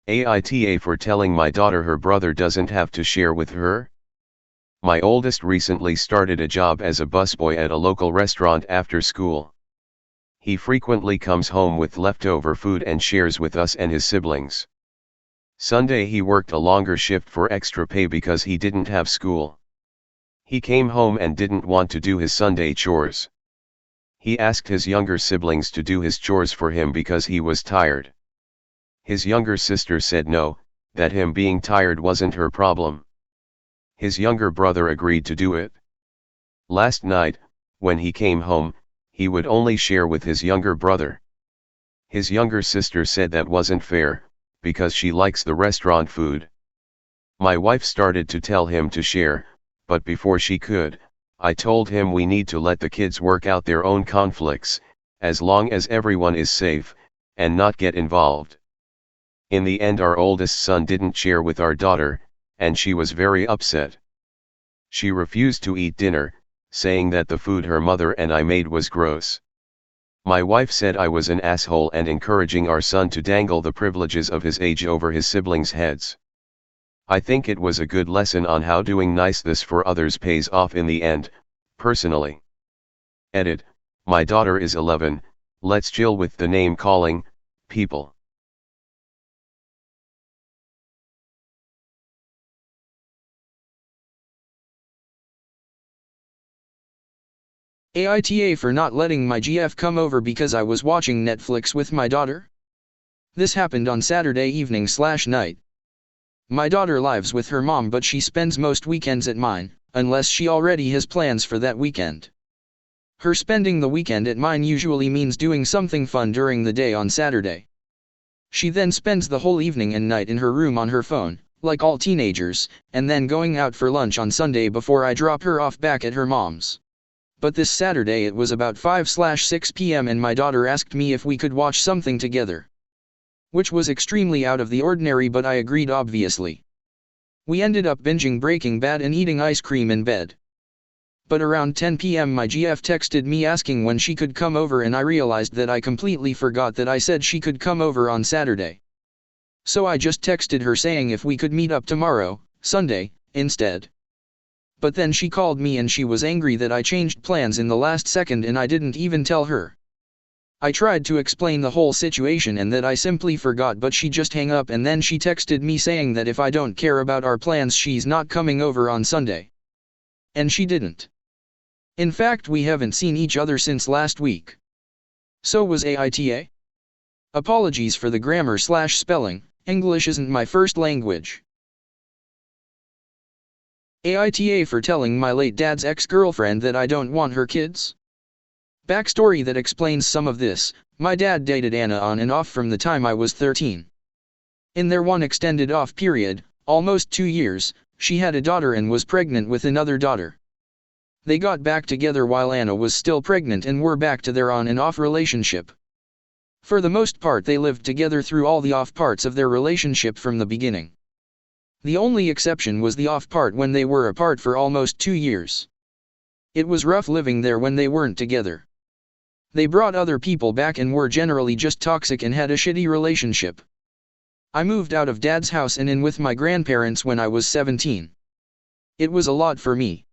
AITA for telling my daughter her brother doesn't have to share with her? My oldest recently started a job as a busboy at a local restaurant after school. He frequently comes home with leftover food and shares with us and his siblings. Sunday he worked a longer shift for extra pay because he didn't have school. He came home and didn't want to do his Sunday chores. He asked his younger siblings to do his chores for him because he was tired. His younger sister said no, that him being tired wasn't her problem. His younger brother agreed to do it. Last night, when he came home, he would only share with his younger brother. His younger sister said that wasn't fair, because she likes the restaurant food. My wife started to tell him to share, but before she could, I told him we need to let the kids work out their own conflicts, as long as everyone is safe, and not get involved. In the end, our oldest son didn't share with our daughter, and she was very upset. She refused to eat dinner, saying that the food her mother and I made was gross. My wife said I was an asshole and encouraging our son to dangle the privileges of his age over his siblings' heads. I think it was a good lesson on how doing niceness for others pays off in the end, personally. Edit, my daughter is 11, let's chill with the name calling, people. AITA for not letting my GF come over because I was watching Netflix with my daughter? This happened on Saturday evening/night. My daughter lives with her mom, but she spends most weekends at mine, unless she already has plans for that weekend. Her spending the weekend at mine usually means doing something fun during the day on Saturday. She then spends the whole evening and night in her room on her phone, like all teenagers, and then going out for lunch on Sunday before I drop her off back at her mom's. But this Saturday it was about 5/6 p.m. and my daughter asked me if we could watch something together. Which was extremely out of the ordinary, but I agreed obviously. We ended up binging Breaking Bad and eating ice cream in bed. But around 10 p.m. my GF texted me asking when she could come over, and I realized that I completely forgot that I said she could come over on Saturday. So I just texted her saying if we could meet up tomorrow, Sunday, instead. But then she called me and she was angry that I changed plans in the last second and I didn't even tell her. I tried to explain the whole situation and that I simply forgot, but she just hung up, and then she texted me saying that if I don't care about our plans she's not coming over on Sunday. And she didn't. In fact, we haven't seen each other since last week. So was AITA? Apologies for the grammar/spelling, English isn't my first language. AITA for telling my late dad's ex-girlfriend that I don't want her kids? Backstory that explains some of this: my dad dated Anna on and off from the time I was 13. In their one extended off period, almost 2 years, she had a daughter and was pregnant with another daughter. They got back together while Anna was still pregnant and were back to their on and off relationship. For the most part they lived together through all the off parts of their relationship from the beginning. The only exception was the off part when they were apart for almost 2 years. It was rough living there when they weren't together. They brought other people back and were generally just toxic and had a shitty relationship. I moved out of Dad's house and in with my grandparents when I was 17. It was a lot for me.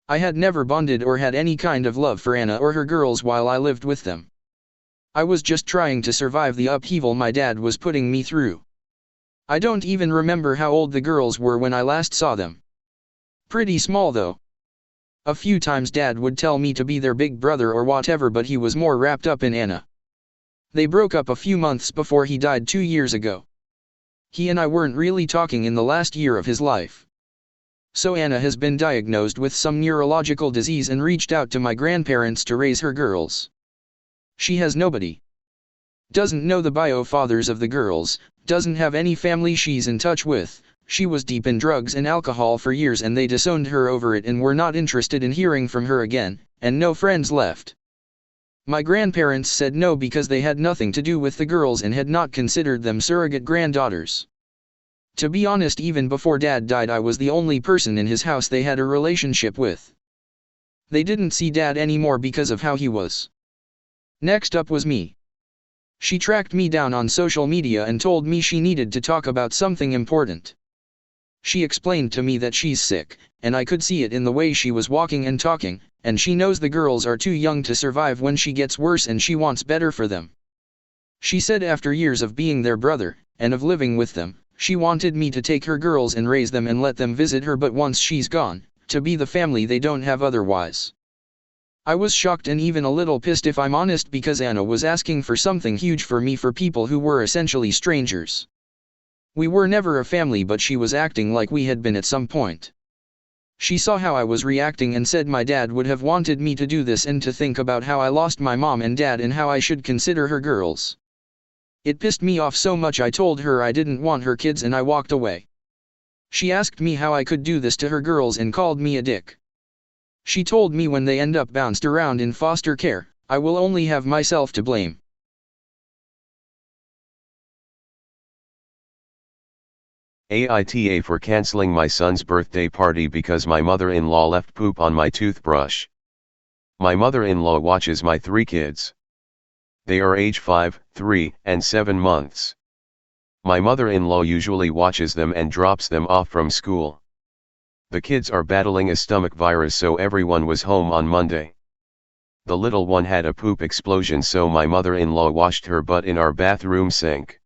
I had never bonded or had any kind of love for Anna or her girls while I lived with them. I was just trying to survive the upheaval my dad was putting me through. I don't even remember how old the girls were when I last saw them. Pretty small though. A few times Dad would tell me to be their big brother or whatever, but he was more wrapped up in Anna. They broke up a few months before he died 2 years ago. He and I weren't really talking in the last year of his life. So Anna has been diagnosed with some neurological disease and reached out to my grandparents to raise her girls. She has nobody. Doesn't know the bio fathers of the girls, doesn't have any family she's in touch with. She was deep in drugs and alcohol for years and they disowned her over it and were not interested in hearing from her again, and no friends left. My grandparents said no because they had nothing to do with the girls and had not considered them surrogate granddaughters. To be honest, even before Dad died I was the only person in his house they had a relationship with. They didn't see Dad anymore because of how he was. Next up was me. She tracked me down on social media and told me she needed to talk about something important. She explained to me that she's sick, and I could see it in the way she was walking and talking, and she knows the girls are too young to survive when she gets worse and she wants better for them. She said after years of being their brother, and of living with them, she wanted me to take her girls and raise them and let them visit her, but once she's gone, to be the family they don't have otherwise. I was shocked and even a little pissed if I'm honest, because Anna was asking for something huge for me for people who were essentially strangers. We were never a family, but she was acting like we had been at some point. She saw how I was reacting and said my dad would have wanted me to do this and to think about how I lost my mom and dad and how I should consider her girls. It pissed me off so much I told her I didn't want her kids and I walked away. She asked me how I could do this to her girls and called me a dick. She told me when they end up bounced around in foster care, I will only have myself to blame. AITA for canceling my son's birthday party because my mother-in-law left poop on my toothbrush. My mother-in-law watches my 3 kids. They are age 5, 3, and 7 months. My mother-in-law usually watches them and drops them off from school. The kids are battling a stomach virus, so everyone was home on Monday. The little one had a poop explosion, so my mother-in-law washed her butt in our bathroom sink.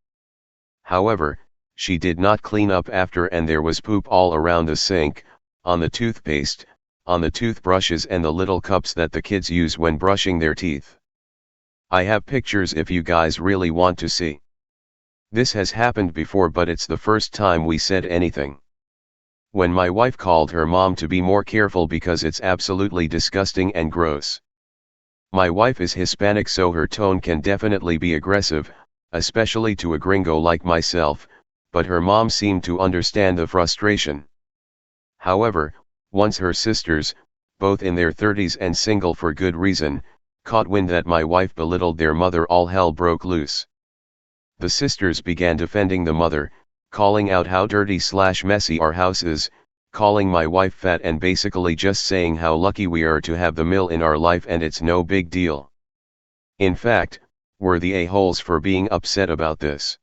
However, she did not clean up after, and there was poop all around the sink, on the toothpaste, on the toothbrushes and the little cups that the kids use when brushing their teeth. I have pictures if you guys really want to see. This has happened before, but it's the first time we said anything. When my wife called her mom to be more careful because it's absolutely disgusting and gross. My wife is Hispanic, so her tone can definitely be aggressive, especially to a gringo like myself, but her mom seemed to understand the frustration. However, once her sisters, both in their 30s and single for good reason, caught wind that my wife belittled their mother, all hell broke loose. The sisters began defending the mother, calling out how dirty/messy our house is, calling my wife fat, and basically just saying how lucky we are to have the mill in our life and it's no big deal. In fact, we're the a-holes for being upset about this.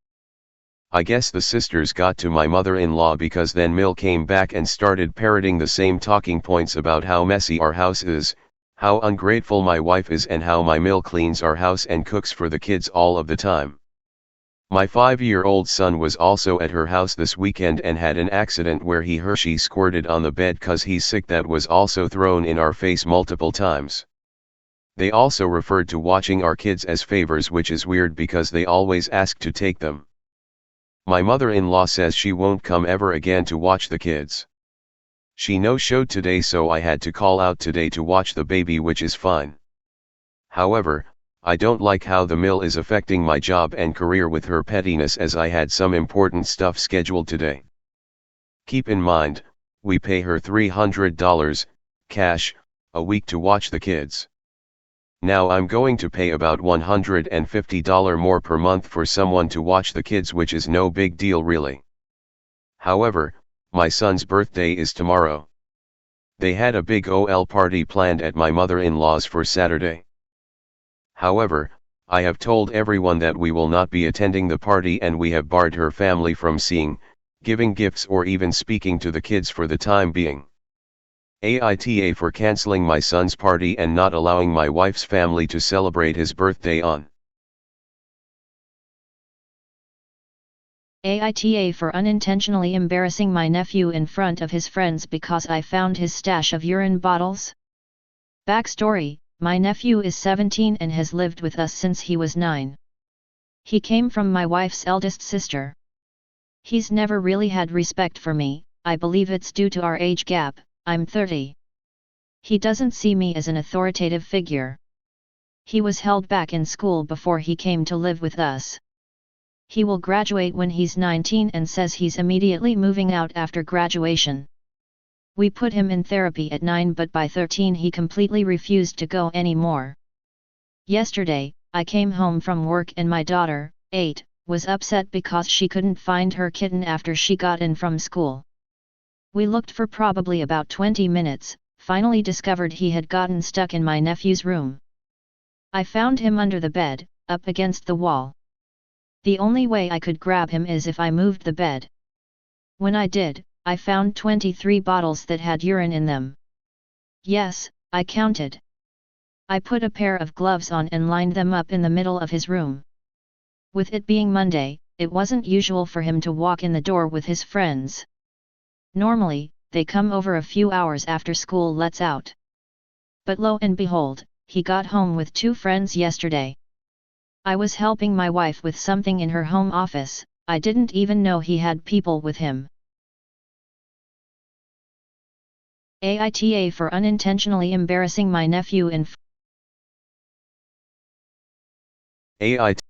I guess the sisters got to my mother-in-law because then Mill came back and started parroting the same talking points about how messy our house is, how ungrateful my wife is, and how my Mill cleans our house and cooks for the kids all of the time. My 5-year-old son was also at her house this weekend and had an accident where she squirted on the bed 'cause he's sick. That was also thrown in our face multiple times. They also referred to watching our kids as favors, which is weird because they always ask to take them. My mother-in-law says she won't come ever again to watch the kids. She no-showed today, so I had to call out today to watch the baby, which is fine. However, I don't like how the mill is affecting my job and career with her pettiness, as I had some important stuff scheduled today. Keep in mind, we pay her $300, cash, a week to watch the kids. Now I'm going to pay about $150 more per month for someone to watch the kids, which is no big deal really. However, my son's birthday is tomorrow. They had a big OL party planned at my mother-in-law's for Saturday. However, I have told everyone that we will not be attending the party, and we have barred her family from seeing, giving gifts, or even speaking to the kids for the time being. AITA for canceling my son's party and not allowing my wife's family to celebrate his birthday on. AITA for unintentionally embarrassing my nephew in front of his friends because I found his stash of urine bottles. Backstory: my nephew is 17 and has lived with us since he was 9. He came from my wife's eldest sister. He's never really had respect for me. I believe it's due to our age gap. I'm 30. He doesn't see me as an authoritative figure. He was held back in school before he came to live with us. He will graduate when he's 19 and says he's immediately moving out after graduation. We put him in therapy at 9, but by 13 he completely refused to go anymore. Yesterday, I came home from work and my daughter, 8, was upset because she couldn't find her kitten after she got in from school. We looked for probably about 20 minutes, finally discovered he had gotten stuck in my nephew's room. I found him under the bed, up against the wall. The only way I could grab him is if I moved the bed. When I did, I found 23 bottles that had urine in them. Yes, I counted. I put a pair of gloves on and lined them up in the middle of his room. With it being Monday, it wasn't usual for him to walk in the door with his friends. Normally, they come over a few hours after school lets out. But lo and behold, he got home with 2 friends yesterday. I was helping my wife with something in her home office, I didn't even know he had people with him. AITA for unintentionally embarrassing my nephew in AITA